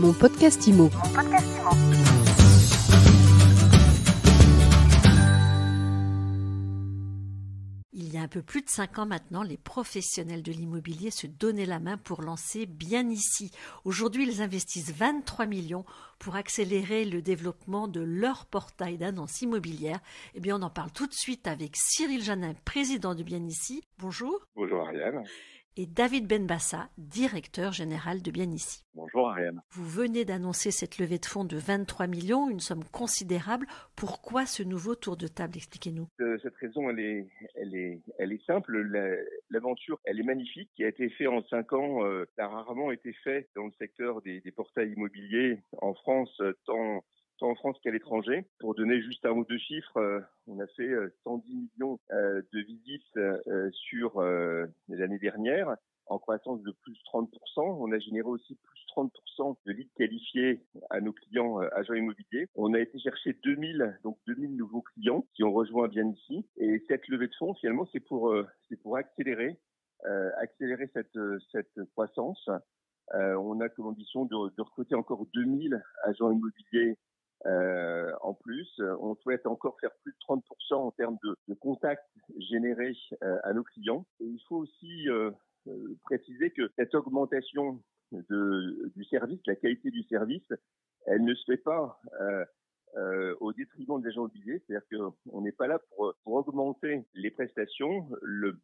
Mon podcast IMO. Il y a un peu plus de 5 ans maintenant, les professionnels de l'immobilier se donnaient la main pour lancer Bien Ici. Aujourd'hui, ils investissent 23 millions pour accélérer le développement de leur portail d'annonces immobilières. Eh bien, on en parle tout de suite avec Cyril Janin, président de Bien Ici. Bonjour. Bonjour Ariane. Et David Benbassa, directeur général de Bien Ici. Bonjour Ariane. Vous venez d'annoncer cette levée de fonds de 23 millions, une somme considérable. Pourquoi ce nouveau tour de table? Expliquez-nous. Cette raison, elle est simple. L'aventure, elle est magnifique. Qui a été fait en 5 ans, ça a rarement été fait dans le secteur des portails immobiliers en France, tant en France qu'à l'étranger. Pour donner juste un ou deux chiffres, on a fait 110 millions de visites sur l'année dernière, en croissance de plus 30%. On a généré aussi plus 30% de leads qualifiés à nos clients agents immobiliers. On a été chercher 2000 nouveaux clients qui ont rejoint Bien Ici. Et cette levée de fonds, finalement, c'est pour accélérer cette croissance. On a comme ambition de recruter encore 2000 agents immobiliers en plus. On souhaite encore faire plus de 30% en termes de contacts générés à nos clients. Et il faut aussi préciser que cette augmentation du service, la qualité du service, elle ne se fait pas au détriment des agents immobiliers. C'est-à-dire qu'on n'est pas là pour augmenter les prestations.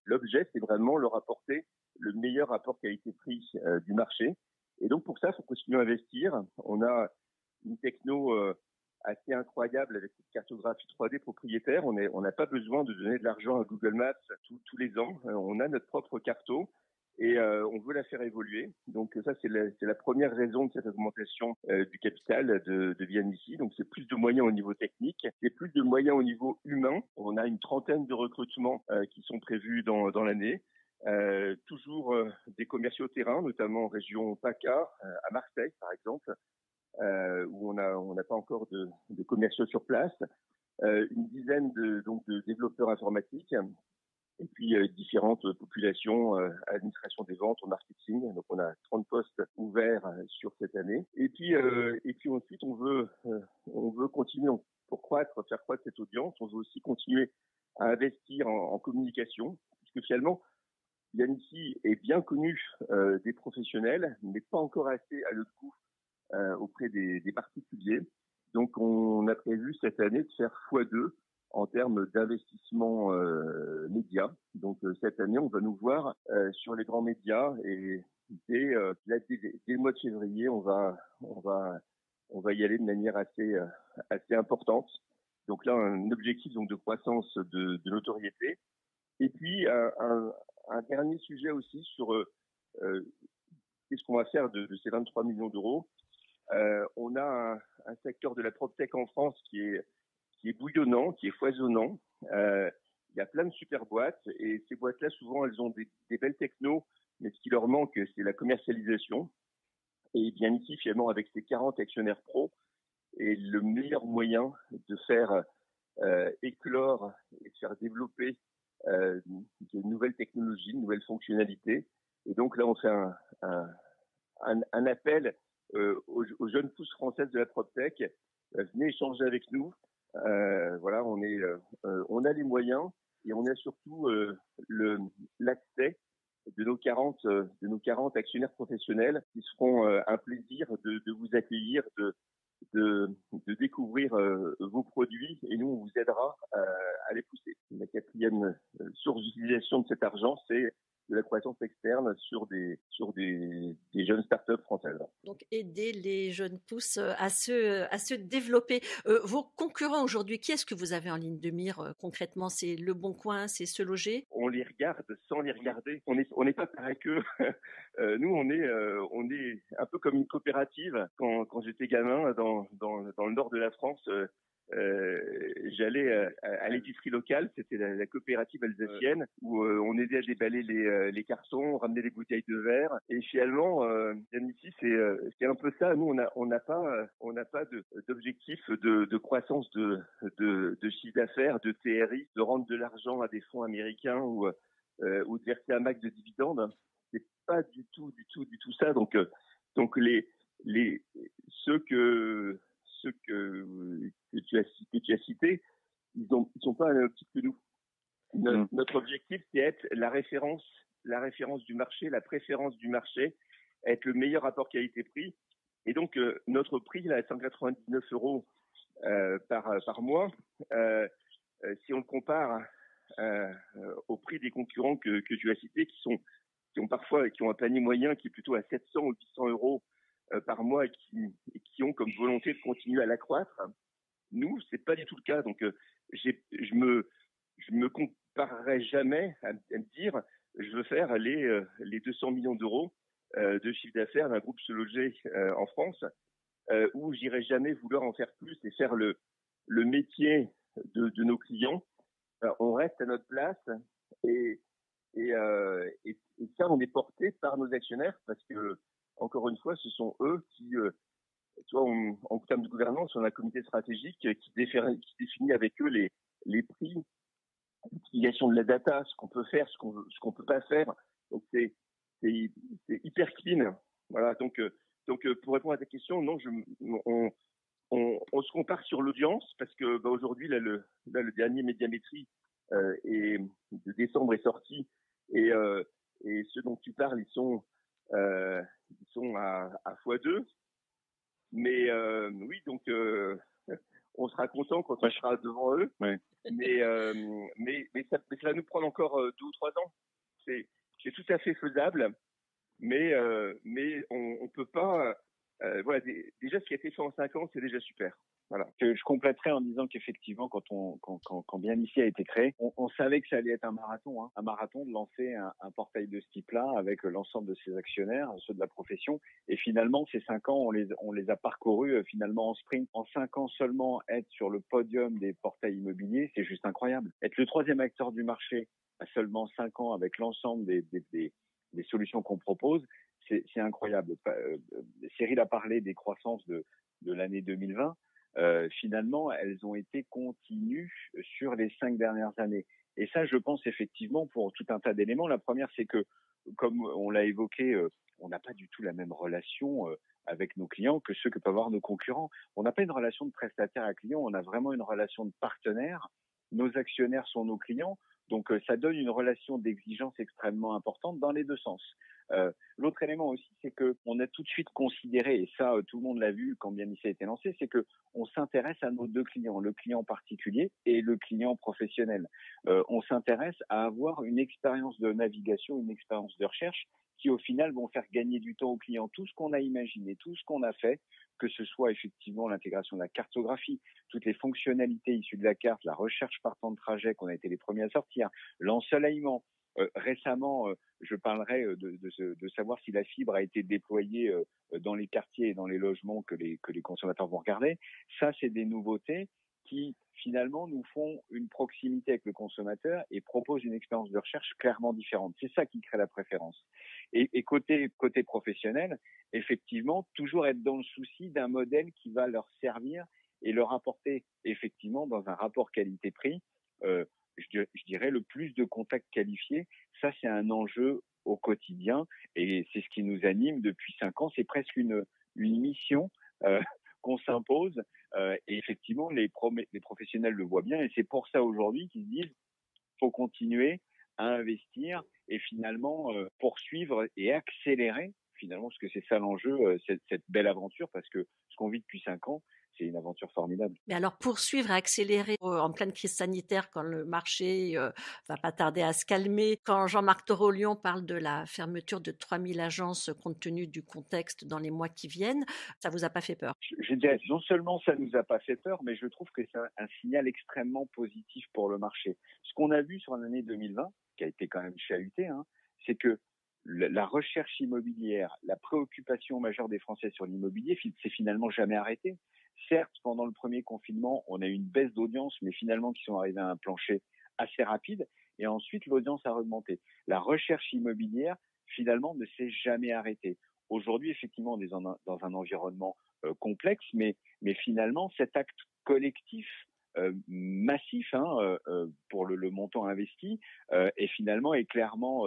L'objet, c'est vraiment leur apporter le meilleur rapport qualité-prix du marché. Et donc pour ça, il faut continuer à investir. On a une techno assez incroyable avec une cartographie 3D propriétaire. On n'a pas besoin de donner de l'argent à Google Maps tous les ans. On a notre propre carto et on veut la faire évoluer. Donc ça, c'est la première raison de cette augmentation du capital de Bien Ici. Donc c'est plus de moyens au niveau technique, c'est plus de moyens au niveau humain. On a une trentaine de recrutements qui sont prévus dans l'année. Toujours des commerciaux terrain, notamment en région PACA, à Marseille par exemple, où on n'a pas encore de commerciaux sur place, une dizaine de développeurs informatiques, et puis différentes populations, administration des ventes, au marketing. Donc on a 30 postes ouverts sur cette année. Et puis ensuite on veut continuer pour faire croître cette audience. On veut aussi continuer à investir en communication, puisque finalement Bien Ici est bien connu des professionnels, mais pas encore assez à notre goût auprès des particuliers. Donc on a prévu cette année de faire x2 en termes d'investissement médias. Donc cette année, on va nous voir sur les grands médias et dès le mois de février, on va y aller de manière assez importante. Donc là, un objectif donc de croissance de notoriété. Et puis un dernier sujet aussi sur qu'est-ce qu'on va faire de ces 23 millions d'euros. On a un secteur de la PropTech en France qui est bouillonnant, qui est foisonnant. Il y a plein de super boîtes et ces boîtes-là, souvent, elles ont des belles technos, mais ce qui leur manque, c'est la commercialisation. Et Bien Ici, finalement, avec ses 40 actionnaires pro, est le meilleur moyen de faire éclore et de faire développer de nouvelles technologies, de nouvelles fonctionnalités. Et donc là, on fait un appel aux jeunes pousses françaises de la PropTech. Venez échanger avec nous. Voilà, on a les moyens et on a surtout l'accès de nos 40 actionnaires professionnels qui se feront un plaisir de vous accueillir, de découvrir vos produits et nous on vous aidera à les pousser. La quatrième source d'utilisation de cet argent, c'est de la croissance externe sur des jeunes startups françaises. Donc aider les jeunes pousses à se développer. Vos concurrents aujourd'hui, qui est-ce que vous avez en ligne de mire concrètement? C'est Le Bon Coin, c'est Se Loger? On les regarde sans les regarder. On n'est pas pareil qu'eux. Nous, on est un peu comme une coopérative. Quand j'étais gamin dans le nord de la France, j'allais à l'épicerie locale, c'était la coopérative alsacienne, où on aidait à déballer les cartons, on ramenait les bouteilles de verre. Et finalement, Bien Ici, c'est un peu ça. Nous, on n'a pas d'objectif de croissance de chiffre d'affaires, de TRI, de rendre de l'argent à des fonds américains ou de verser un max de dividendes. C'est pas du tout ça. Donc les optique que nous. Notre objectif, c'est être la référence du marché, la préférence du marché, être le meilleur rapport qualité-prix. Et donc, notre prix, là, est 199 euros par mois. Si on le compare au prix des concurrents que tu as cités, qui ont un panier moyen qui est plutôt à 700 ou 800 euros par mois et qui ont comme volonté de continuer à l'accroître. Nous, c'est pas du tout le cas. Donc, je me comparerai jamais à me dire, je veux faire les 200 millions d'euros de chiffre d'affaires d'un groupe Se Loger en France, où j'irai jamais vouloir en faire plus et faire le métier de nos clients. On reste à notre place et ça, on est porté par nos actionnaires parce que, encore une fois, ce sont eux qui, en termes de gouvernance, on a un comité stratégique qui définit avec eux les prix, l'utilisation de la data, ce qu'on peut faire, ce qu'on peut pas faire. Donc c'est hyper clean. Voilà. Donc pour répondre à ta question, non, on se compare sur l'audience parce que aujourd'hui le dernier Médiamétrie de décembre est sorti et ceux dont tu parles ils sont à x2. Mais oui, donc on sera content quand on sera devant eux. Ouais. Mais ça va nous prendre encore 2 ou 3 ans. C'est tout à fait faisable, mais on peut pas. Voilà, déjà ce qui a été fait en 5 ans, c'est déjà super. Voilà. Je compléterai en disant qu'effectivement, quand Bien Ici a été créé, on savait que ça allait être un marathon, un marathon de lancer un portail de ce type-là avec l'ensemble de ses actionnaires, ceux de la profession. Et finalement, ces 5 ans, on les a parcourus finalement en sprint. En 5 ans seulement, être sur le podium des portails immobiliers, c'est juste incroyable. Être le 3e acteur du marché à seulement 5 ans avec l'ensemble des solutions qu'on propose, c'est incroyable. Cyril a parlé des croissances de l'année 2020. Finalement, elles ont été continues sur les 5 dernières années. Et ça, je pense effectivement pour tout un tas d'éléments. La première, c'est que, comme on l'a évoqué, on n'a pas du tout la même relation avec nos clients que ceux que peuvent avoir nos concurrents. On n'a pas une relation de prestataire à client, on a vraiment une relation de partenaire. Nos actionnaires sont nos clients. Donc, ça donne une relation d'exigence extrêmement importante dans les deux sens. L'autre élément aussi, c'est que on a tout de suite considéré, et ça, tout le monde l'a vu quand Bien Ici a été lancé, c'est que on s'intéresse à nos 2 clients, le client particulier et le client professionnel. On s'intéresse à avoir une expérience de navigation, une expérience de recherche qui, au final, vont faire gagner du temps aux clients. Tout ce qu'on a imaginé, tout ce qu'on a fait, que ce soit effectivement l'intégration de la cartographie, toutes les fonctionnalités issues de la carte, la recherche par temps de trajet qu'on a été les premiers à sortir, l'ensoleillement. Récemment, je parlerai de savoir si la fibre a été déployée dans les quartiers et dans les logements que les consommateurs vont regarder. Ça, c'est des nouveautés qui, finalement, nous font une proximité avec le consommateur et proposent une expérience de recherche clairement différente. C'est ça qui crée la préférence. Et côté professionnel, effectivement, toujours être dans le souci d'un modèle qui va leur servir et leur apporter, effectivement, dans un rapport qualité-prix, je dirais le plus de contacts qualifiés. Ça, c'est un enjeu au quotidien et c'est ce qui nous anime depuis 5 ans. C'est presque une mission qu'on s'impose et effectivement, les professionnels le voient bien et c'est pour ça aujourd'hui qu'ils se disent faut continuer à investir et finalement poursuivre et accélérer finalement, parce que c'est ça l'enjeu, cette belle aventure, parce que ce qu'on vit depuis 5 ans, c'est une aventure formidable. Mais alors poursuivre et accélérer en pleine crise sanitaire quand le marché va pas tarder à se calmer, quand Jean-Marc Torolion parle de la fermeture de 3000 agences compte tenu du contexte dans les mois qui viennent, ça vous a pas fait peur? Je dirais, non seulement ça nous a pas fait peur, mais je trouve que c'est un signal extrêmement positif pour le marché. Ce qu'on a vu sur l'année 2020, qui a été quand même chahuté, c'est que la recherche immobilière, la préoccupation majeure des Français sur l'immobilier s'est finalement jamais arrêtée. Certes, pendant le premier confinement, on a eu une baisse d'audience, mais finalement qui sont arrivés à un plancher assez rapide. Et ensuite, l'audience a augmenté. La recherche immobilière, finalement, ne s'est jamais arrêtée. Aujourd'hui, effectivement, on est dans un environnement complexe, mais finalement, cet acte collectif massif pour le montant investi et finalement est clairement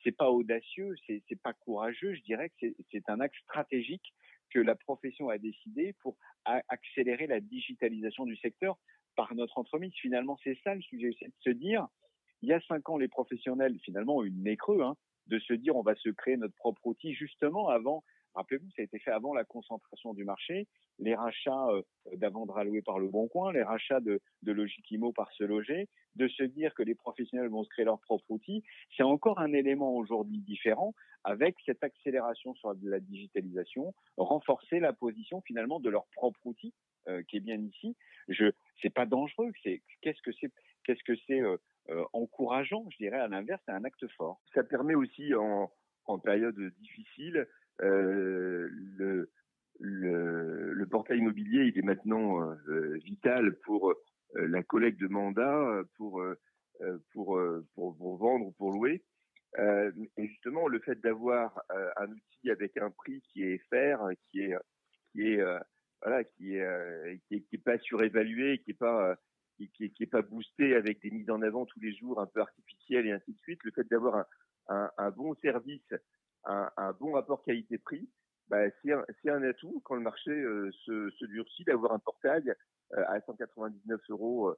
c'est pas audacieux, c'est pas courageux, je dirais que c'est un acte stratégique que la profession a décidé pour accélérer la digitalisation du secteur par notre entremise. Finalement, c'est ça le sujet, c'est de se dire, il y a 5 ans, les professionnels, finalement, ont eu le nez creux, de se dire, on va se créer notre propre outil, justement avant. Rappelez-vous, ça a été fait avant la concentration du marché, les rachats d'Avendre à louer par Le Bon Coin, les rachats de Logikimo par Se Loger, de se dire que les professionnels vont se créer leur propre outil. C'est encore un élément aujourd'hui différent avec cette accélération sur la digitalisation, renforcer la position finalement de leur propre outil qui est bien ici. C'est pas dangereux, qu'est-ce que c'est encourageant, je dirais à l'inverse, c'est un acte fort. Ça permet aussi en période difficile le portail immobilier, il est maintenant vital pour la collecte de mandats, pour vendre ou pour louer. Et justement, le fait d'avoir un outil avec un prix qui est fair, qui est pas surévalué, qui est pas boosté avec des mises en avant tous les jours un peu artificielles et ainsi de suite, le fait d'avoir un bon service, un bon rapport qualité-prix, c'est un atout quand le marché se durcit, d'avoir un portail à 199 €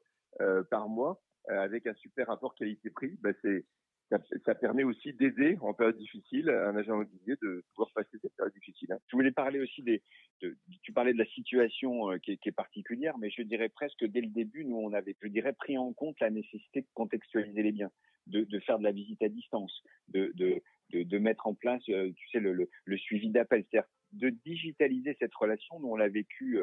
par mois avec un super rapport qualité-prix. Ça permet aussi d'aider en période difficile un agent immobilier de pouvoir passer cette période difficile. Je voulais parler aussi tu parlais de la situation qui est particulière, mais je dirais presque dès le début, nous on avait, je dirais, pris en compte la nécessité de contextualiser les biens, de faire de la visite à distance, de mettre en place, le suivi d'appel, c'est-à-dire de digitaliser cette relation. Nous on l'a vécu,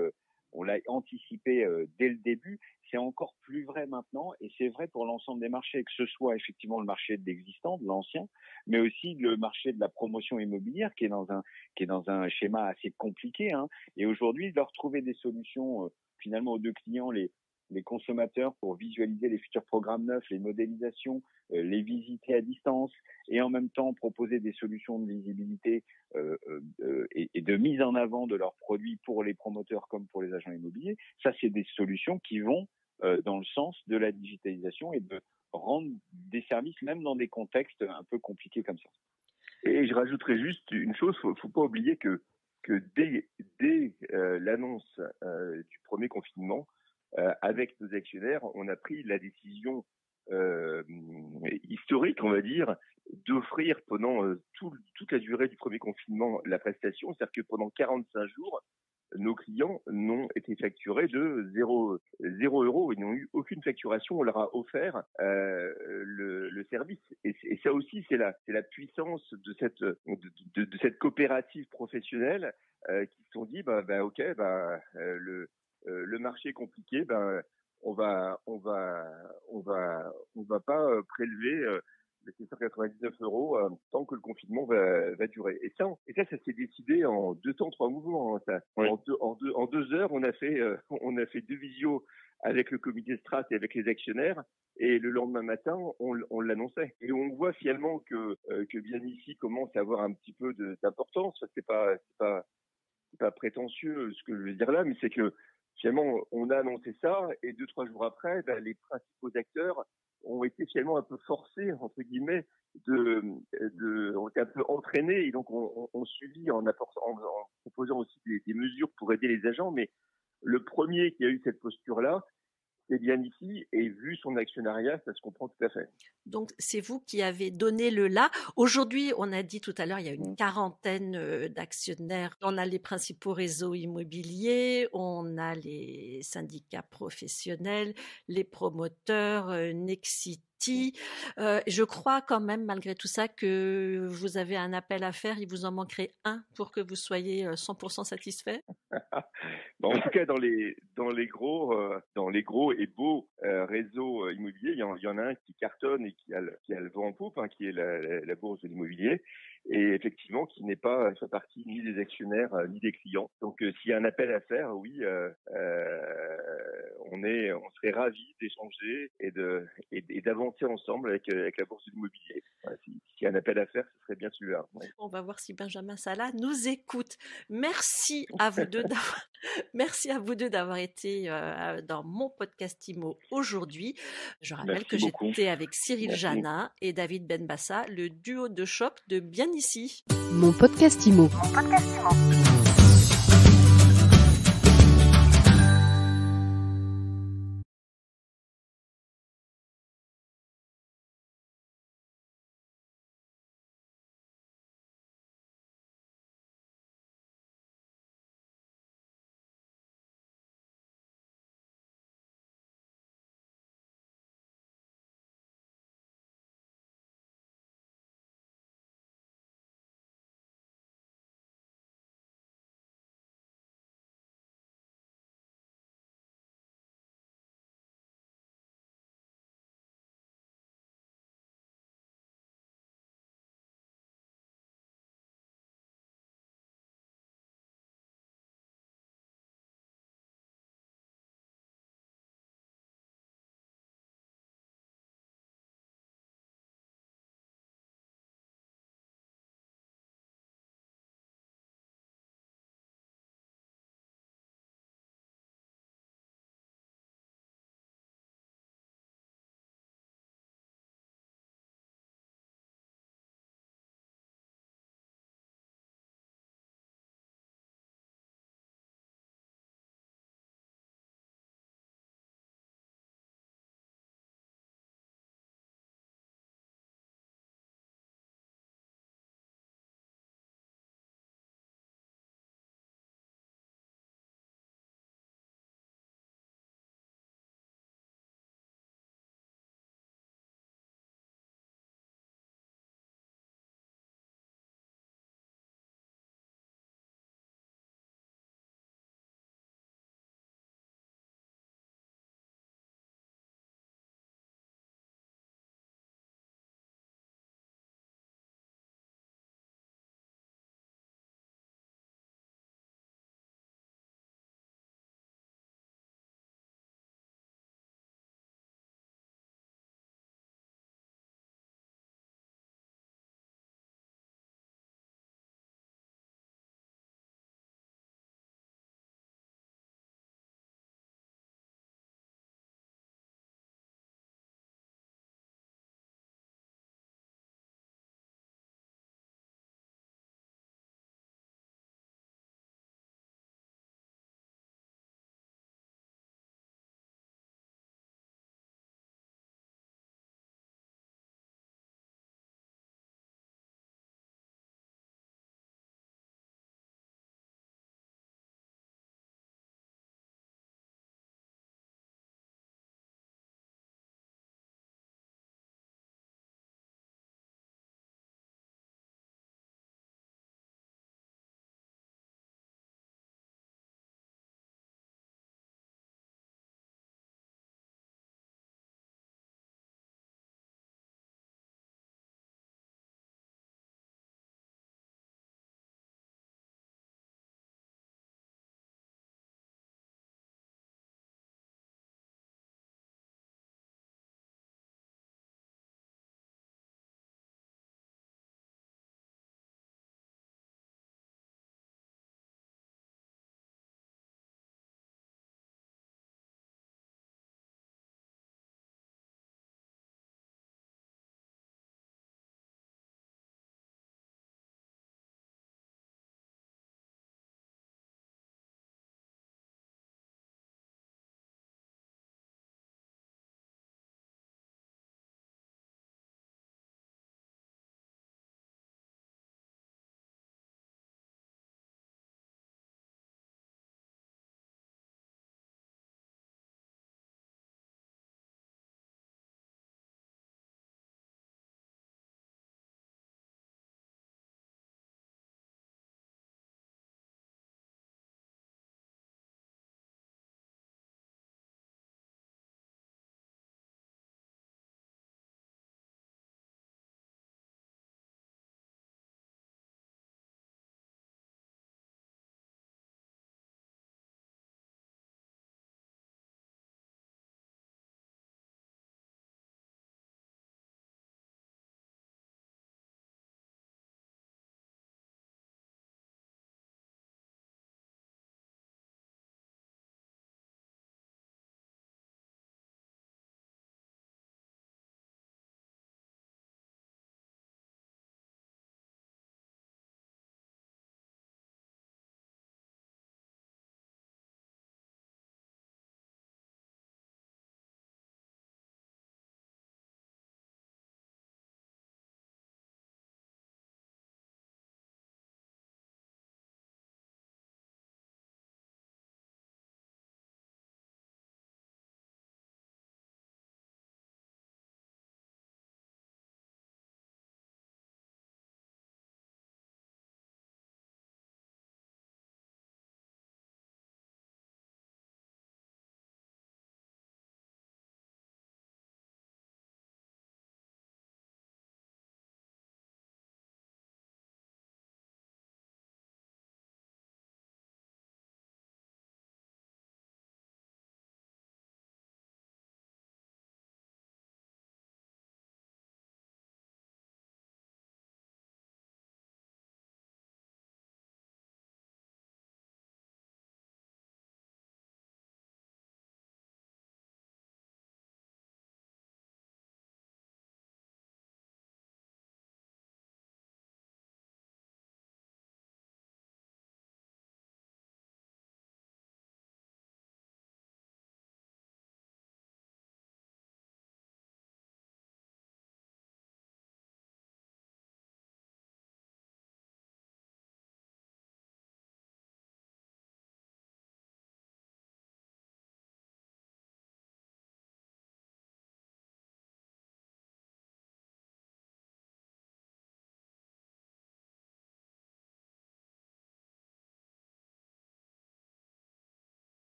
on l'a anticipé dès le début. C'est encore plus vrai maintenant, et c'est vrai pour l'ensemble des marchés, que ce soit effectivement le marché de l'existant, de l'ancien, mais aussi le marché de la promotion immobilière qui est dans un schéma assez compliqué. Et aujourd'hui, leur trouver des solutions finalement aux deux clients, les consommateurs, pour visualiser les futurs programmes neufs, les modélisations, les visiter à distance, et en même temps proposer des solutions de visibilité et de mise en avant de leurs produits pour les promoteurs comme pour les agents immobiliers. Ça, c'est des solutions qui vont dans le sens de la digitalisation et de rendre des services même dans des contextes un peu compliqués comme ça. Et je rajouterais juste une chose, faut pas oublier que dès l'annonce du premier confinement, avec nos actionnaires, on a pris la décision historique, on va dire, d'offrir pendant toute la durée du premier confinement la prestation, c'est-à-dire que pendant 45 jours, nos clients n'ont été facturés de 0 €. Ils n'ont eu aucune facturation. On leur a offert le service. Et ça aussi, c'est la puissance de cette coopérative professionnelle qui se sont dit, ok, le marché est compliqué, on va pas prélever ces 199 € tant que le confinement va durer. Et ça s'est décidé en 2 temps, 3 mouvements. Oui. En 2 heures, on a fait 2 visios avec le comité strat et avec les actionnaires, et le lendemain matin, on l'annonçait. Et on voit finalement que bien ici commence à avoir un petit peu d'importance. C'est pas prétentieux ce que je veux dire là, mais c'est que finalement, on a annoncé ça, et 2-3 jours après, les principaux acteurs ont été finalement un peu forcés, entre guillemets, ont été un peu entraînés, et donc on suivi en proposant aussi des mesures pour aider les agents. Mais le premier qui a eu cette posture-là, c'est bien ici, et vu son actionnariat, ça se comprend tout à fait. Donc, c'est vous qui avez donné le là. Aujourd'hui, on a dit tout à l'heure, il y a une quarantaine d'actionnaires. On a les principaux réseaux immobiliers, on a les syndicats professionnels, les promoteurs, Nexity. Je crois quand même, malgré tout ça, que vous avez un appel à faire. Il vous en manquerait un pour que vous soyez 100% satisfait. En tout cas, dans les gros et beaux réseaux immobiliers, il y en a un qui cartonne et qui a le vent en poupe, qui est la bourse de l'immobilier, et effectivement qui n'est pas fait partie ni des actionnaires ni des clients. Donc s'il y a un appel à faire, oui, on serait ravis d'échanger et d'avancer ensemble avec la bourse de l'immobilier. S'il y a un appel à faire, ce serait bien celui-là. Ouais. On va voir si Benjamin Salah nous écoute. Merci à vous deux d'avoir été dans mon podcast IMO aujourd'hui. Je rappelle que j'étais avec Cyril Janin et David Benbassa, le duo de choc de Bien Ici. Mon podcast IMO.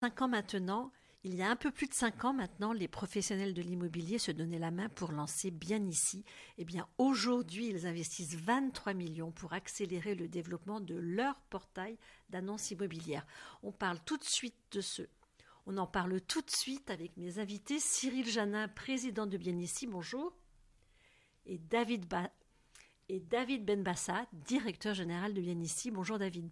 5 ans maintenant, il y a un peu plus de 5 ans maintenant, les professionnels de l'immobilier se donnaient la main pour lancer Bien Ici. Eh bien, aujourd'hui, ils investissent 23 millions pour accélérer le développement de leur portail d'annonces immobilières. On en parle tout de suite avec mes invités, Cyril Janin, président de Bien Ici, bonjour, et David Benbassa, directeur général de Bien Ici. Bonjour David.